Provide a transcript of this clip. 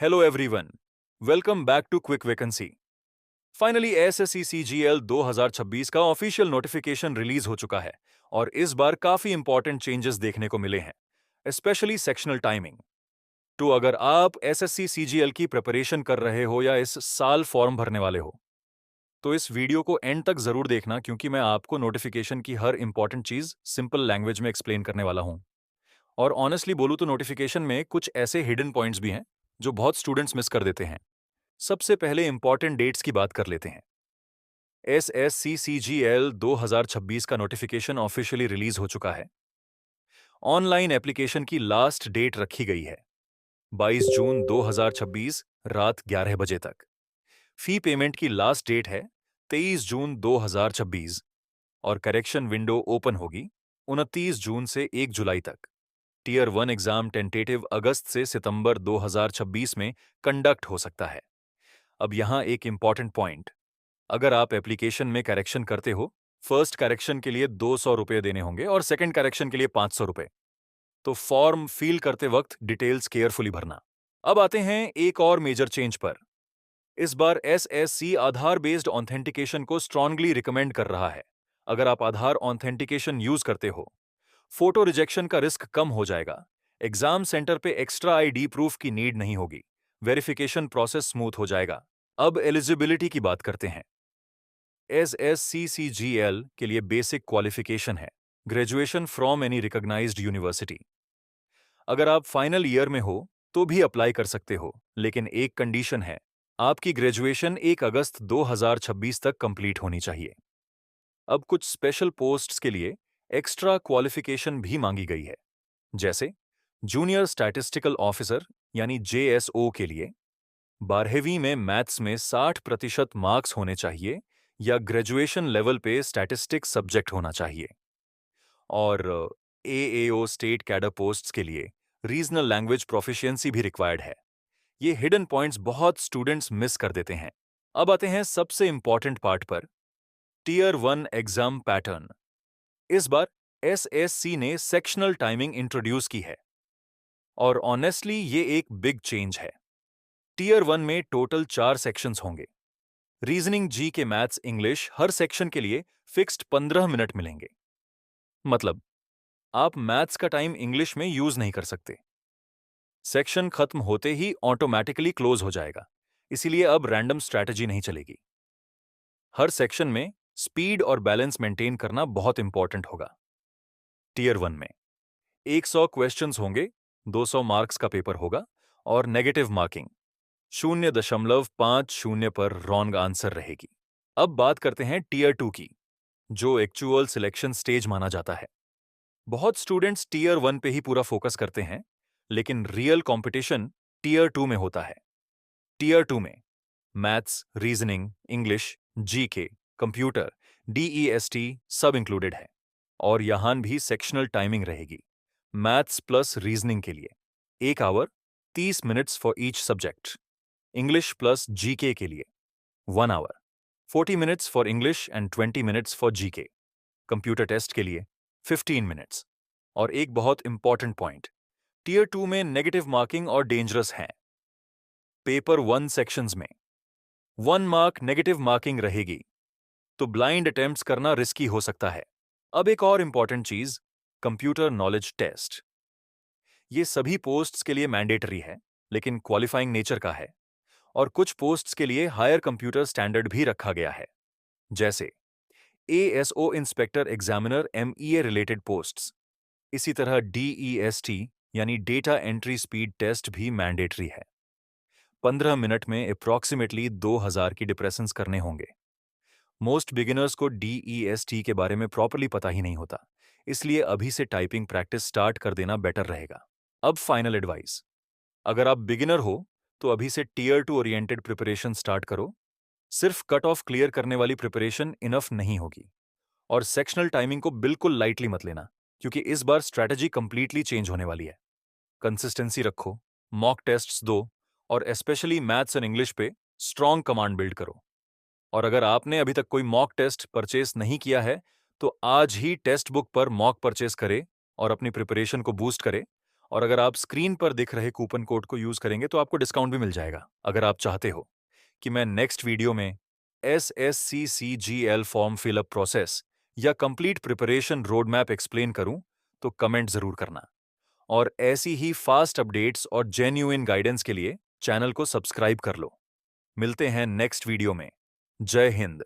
Hello everyone, welcome back to quick vacancy. Finally SSC CGL 2026 का official notification release हो चुका है और इस बार काफी इंपॉर्टेंट चेंजेस देखने को मिले हैं, स्पेशली सेक्शनल टाइमिंग। तो अगर आप एसएससी सीजीएल की प्रिपरेशन कर रहे हो या इस साल फॉर्म भरने वाले हो, तो इस वीडियो को एंड तक जरूर देखना क्योंकि मैं आपको नोटिफिकेशन की हर इंपॉर्टेंट चीज सिंपल लैंग्वेज में एक्सप्लेन करने वाला हूं। और ऑनेस्टली बोलूं तो नोटिफिकेशन में कुछ ऐसे हिडन पॉइंट्स भी हैं जो बहुत स्टूडेंट्स मिस कर देते हैं। सबसे पहले इंपॉर्टेंट डेट्स की बात कर लेते हैं। एसएससीसीजीएल 2026 का नोटिफिकेशन ऑफिशियली रिलीज हो चुका है। ऑनलाइन एप्लीकेशन की लास्ट डेट रखी गई है 22 जून 2026 रात 11 बजे तक। फी पेमेंट की लास्ट डेट है 23 जून 2026 और करेक्शन विंडो ओपन होगी 29 जून से 1 जुलाई तक। टीयर 1 एग्जाम टेंटेटिव अगस्त से सितंबर 2026 में कंडक्ट हो सकता है। अब यहां एक इंपॉर्टेंट पॉइंट, अगर आप एप्लीकेशन में करेक्शन करते हो, फर्स्ट करेक्शन के लिए 200 रुपये देने होंगे और सेकंड करेक्शन के लिए 500 रुपये। तो फॉर्म फिल करते वक्त डिटेल्स केयरफुली भरना। अब आते हैं एक और मेजर चेंज पर। इस बार एसएससी आधार बेस्ड ऑथेंटिकेशन को स्ट्रांगली रिकमेंड कर रहा है। अगर आप आधार ऑथेंटिकेशन यूज करते हो, फोटो रिजेक्शन का रिस्क कम हो जाएगा, एग्जाम सेंटर पे एक्स्ट्रा आईडी प्रूफ की नीड नहीं होगी, वेरिफिकेशन प्रोसेस स्मूथ हो जाएगा। अब एलिजिबिलिटी की बात करते हैं। एसएससीसीजीएल के लिए बेसिक क्वालिफिकेशन है graduation from any recognised university. अगर आप फाइनल ईयर में हो तो भी अप्लाई कर सकते हो, लेकिन एक कंडीशन है, आपकी ग्रेजुएशन 1 अगस्त 2026 तक कंप्लीट होनी चाहिए। अब कुछ स्पेशल पोस्ट्स के लिए एक्स्ट्रा क्वालिफिकेशन भी मांगी गई है, जैसे जूनियर स्टैटिस्टिकल ऑफिसर यानी जेएसओ के लिए 12वीं में मैथ्स में 60% मार्क्स होने चाहिए या ग्रेजुएशन लेवल पे स्टैटिस्टिक्स सब्जेक्ट होना चाहिए। और एएओ स्टेट कैडर पोस्ट्स के लिए रीजनल लैंग्वेज प्रोफिशिएंसी भी रिक्वायर्ड है। ये हिडन पॉइंट्स बहुत स्टूडेंट्स मिस कर देते हैं। अब आते हैं सबसे इंपॉर्टेंट पार्ट पर, टीयर 1 एग्जाम पैटर्न। इस बार एसएससी ने सेक्शनल टाइमिंग इंट्रोड्यूस की है और ऑनेस्टली ये एक बिग चेंज है। टीयर 1 में टोटल 4 सेक्शंस होंगे। रीजनिंग, जी के, मैथ्स, इंग्लिश, हर सेक्शन के लिए फिक्स्ड 15 मिनट मिलेंगे। मतलब आप मैथ्स का टाइम इंग्लिश में यूज नहीं कर सकते। सेक्शन खत्म होते ही ऑटोमेटिकली क्लोज हो जाएगा, इसीलिए अब रैंडम स्ट्रैटेजी नहीं चलेगी। हर सेक्शन में स्पीड और बैलेंस मेंटेन करना बहुत इंपॉर्टेंट होगा। टीयर 1 में 100 क्वेश्चंस होंगे, 200 मार्क्स का पेपर होगा और नेगेटिव मार्किंग 0.50 पर रॉन्ग आंसर रहेगी। अब बात करते हैं टीयर 2 की, जो एक्चुअल सिलेक्शन स्टेज माना जाता है। बहुत स्टूडेंट्स टीयर 1 पे ही पूरा फोकस करते हैं, लेकिन रियल कंपटीशन टीयर 2 में होता है। टीयर 2 में maths, reasoning, English, GK, computer, DEST सब इंक्लूडेड है और यहां भी सेक्शनल टाइमिंग रहेगी। मैथ्स प्लस रीजनिंग के लिए 1 hour 30 minutes for each subject. English plus GK के लिए 1 hour 40 minutes for English and 20 minutes for GK. Computer test के लिए 15 मिनट्स। और एक बहुत इंपॉर्टेंट पॉइंट, टीयर 2 में नेगेटिव मार्किंग और डेंजरस है। पेपर 1 सेक्शंस में 1 मार्क नेगेटिव मार्किंग रहेगी, तो ब्लाइंड अटेम्प्ट्स करना रिस्की हो सकता है। अब एक और इंपॉर्टेंट चीज, कंप्यूटर नॉलेज टेस्ट। ये सभी पोस्ट्स के लिए मैंडेटरी है, लेकिन क्वालिफाइंग नेचर का है और कुछ पोस्ट्स के लिए हायर कंप्यूटर स्टैंडर्ड भी रखा गया है, जैसे ASO inspector examiner MEA related posts. इसी तरह डीईएसटी यानी डेटा एंट्री स्पीड टेस्ट भी मैंडेटरी है। 15 मिनट में अप्रॉक्सीमेटली 2000 की डिप्रेशंस करने होंगे। मोस्ट बिगिनर्स को डीईएसटी के बारे में प्रॉपर्ली पता ही नहीं होता, इसलिए अभी से टाइपिंग प्रैक्टिस स्टार्ट कर देना बेटर रहेगा। अब फाइनल एडवाइस, अगर आप बिगिनर हो तो अभी से टीयर 2 ओरिएंटेड प्रिपरेशन स्टार्ट करो। सिर्फ कट ऑफ क्लियर करने वाली प्रिपरेशन इनफ नहीं होगी और सेक्शनल टाइमिंग को बिल्कुल लाइटली मत लेना, क्योंकि इस बार स्ट्रैटेजी कंप्लीटली चेंज होने वाली है। कंसिस्टेंसी रखो, मॉक टेस्ट्स दो और स्पेशली मैथ्स एंड इंग्लिश पे स्ट्रॉन्ग कमांड बिल्ड करो। और अगर आपने अभी तक कोई मॉक टेस्ट परचेस नहीं किया है तो आज ही टेक्स्ट बुक पर मॉक परचेस करें और अपनी प्रिपरेशन को बूस्ट करें। और अगर आप स्क्रीन पर दिख रहे कूपन कोड को यूज करेंगे तो आपको डिस्काउंट भी मिल जाएगा। अगर आप चाहते हो कि मैं नेक्स्ट वीडियो में SSCCGL फॉर्म फिलअप प्रोसेस या complete preparation road map explain करूं, तो कमेंट जरूर करना। और ऐसी ही फास्ट अपडेट्स और जेन्युइन गाइडेंस के लिए चैनल को सब्सक्राइब कर लो। मिलते हैं नेक्स्ट वीडियो में। जय हिंद।